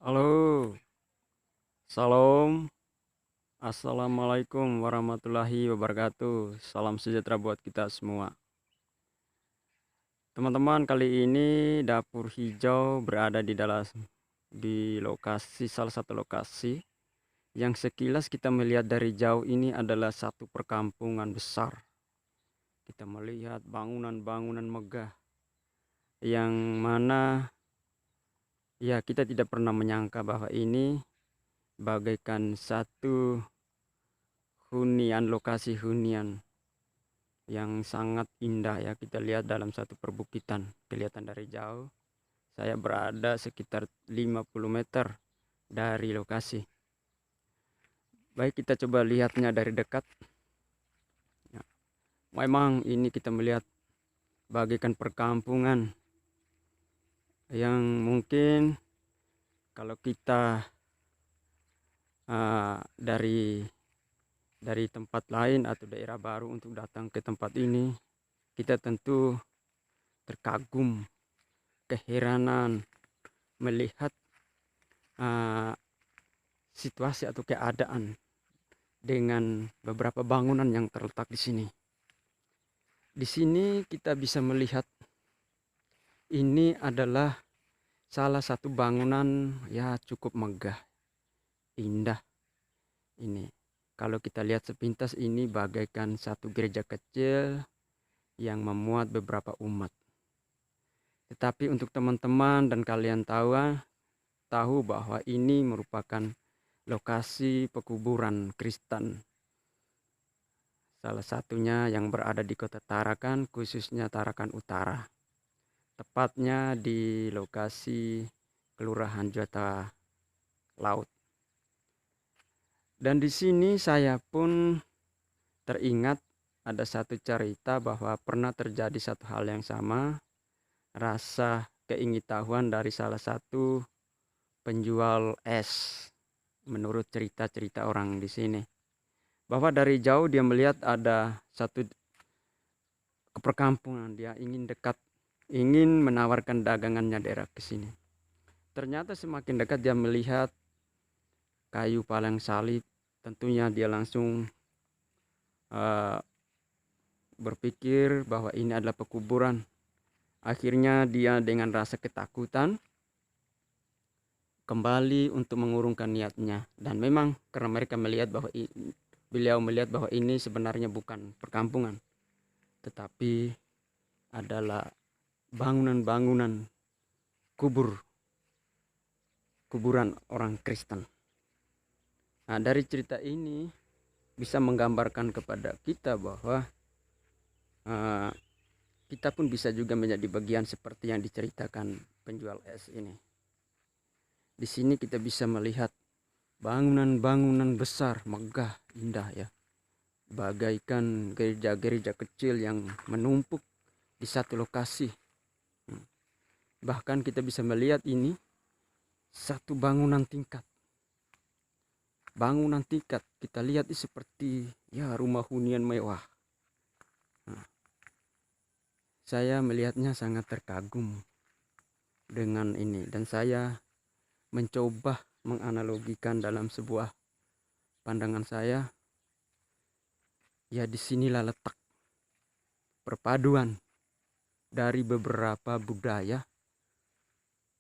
Halo, salam, assalamualaikum warahmatullahi wabarakatuh. Salam sejahtera buat kita semua. Teman-teman, kali ini dapur hijau berada di lokasi salah satu lokasi yang sekilas kita melihat dari jauh ini adalah satu perkampungan besar. Kita melihat bangunan-bangunan megah yang mana ya kita tidak pernah menyangka bahwa ini bagaikan satu lokasi hunian yang sangat indah ya. Kita lihat dalam satu perbukitan, kelihatan dari jauh. Saya berada sekitar 50 meter dari lokasi. Baik, kita coba lihatnya dari dekat. Ya, memang ini kita melihat bagaikan perkampungan yang mungkin kalau kita dari tempat lain atau daerah baru untuk datang ke tempat ini, kita tentu terkagum, keheranan melihat uh, situasi atau keadaan dengan beberapa bangunan yang terletak di sini. Di sini kita bisa melihat ini adalah salah satu bangunan ya cukup megah, indah ini. Kalau kita lihat sepintas ini bagaikan satu gereja kecil yang memuat beberapa umat. Tetapi untuk teman-teman dan kalian tahu bahwa ini merupakan lokasi pekuburan Kristen. Salah satunya yang berada di kota Tarakan, khususnya Tarakan Utara. Tepatnya di lokasi Kelurahan Juata Laut. Dan di sini saya pun teringat ada satu cerita bahwa pernah terjadi satu hal yang sama. Rasa keingintahuan dari salah satu penjual es. Menurut cerita-cerita orang di sini. Bahwa dari jauh dia melihat ada satu perkampungan, dia ingin dekat, ingin menawarkan dagangannya daerah ke sini. Ternyata semakin dekat dia melihat kayu palang salib, tentunya dia langsung berpikir bahwa ini adalah pekuburan. Akhirnya dia dengan rasa ketakutan kembali untuk mengurungkan niatnya. Dan memang karena beliau melihat bahwa ini sebenarnya bukan perkampungan, tetapi adalah bangunan-bangunan kuburan orang Kristen. Nah, dari cerita ini bisa menggambarkan kepada kita bahwa kita pun bisa juga menjadi bagian seperti yang diceritakan penjual es ini. Di sini kita bisa melihat bangunan-bangunan besar, megah, indah ya. Bagaikan gereja-gereja kecil yang menumpuk di satu lokasi. Bahkan kita bisa melihat ini satu bangunan tingkat. Bangunan tingkat kita lihat ini seperti ya rumah hunian mewah. Nah, saya melihatnya sangat terkagum dengan ini dan saya mencoba menganalogikan dalam sebuah pandangan saya, ya disinilah letak perpaduan dari beberapa budaya,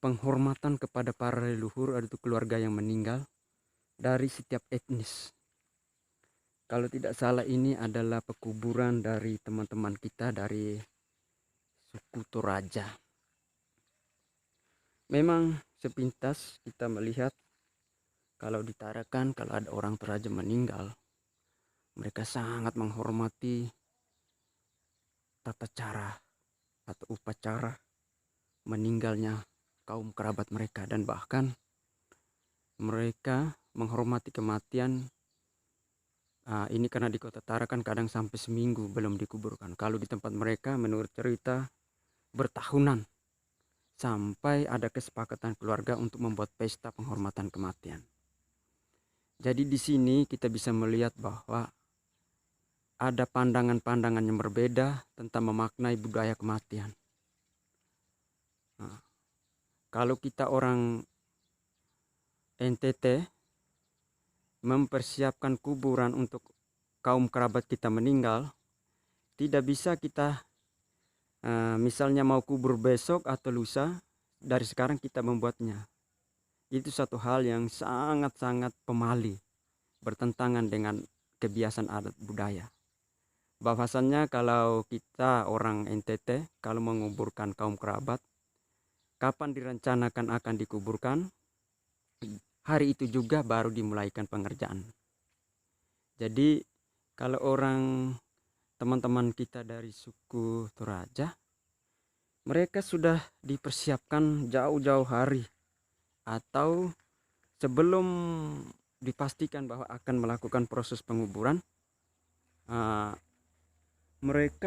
penghormatan kepada para leluhur atau keluarga yang meninggal dari setiap etnis. Kalau tidak salah ini adalah pekuburan dari teman-teman kita dari suku Toraja. Memang sepintas kita melihat kalau di Tarakan kalau ada orang Toraja meninggal, mereka sangat menghormati tata cara atau upacara meninggalnya kaum kerabat mereka, dan bahkan mereka menghormati kematian. Ini karena di kota Tarakan kadang sampai seminggu belum dikuburkan. Kalau di tempat mereka menurut cerita bertahunan sampai ada kesepakatan keluarga untuk membuat pesta penghormatan kematian. Jadi di sini kita bisa melihat bahwa ada pandangan-pandangan yang berbeda tentang memaknai budaya kematian. Nah, kalau kita orang NTT mempersiapkan kuburan untuk kaum kerabat kita meninggal, tidak bisa kita misalnya mau kubur besok atau lusa, dari sekarang kita membuatnya. Itu satu hal yang sangat-sangat pemali, bertentangan dengan kebiasaan adat budaya. Bahwasannya kalau kita orang NTT, kalau menguburkan kaum kerabat, kapan direncanakan akan dikuburkan, hari itu juga baru dimulaikan pengerjaan. Jadi kalau orang teman-teman kita dari suku Toraja, mereka sudah dipersiapkan jauh-jauh hari atau sebelum dipastikan bahwa akan melakukan proses penguburan, mereka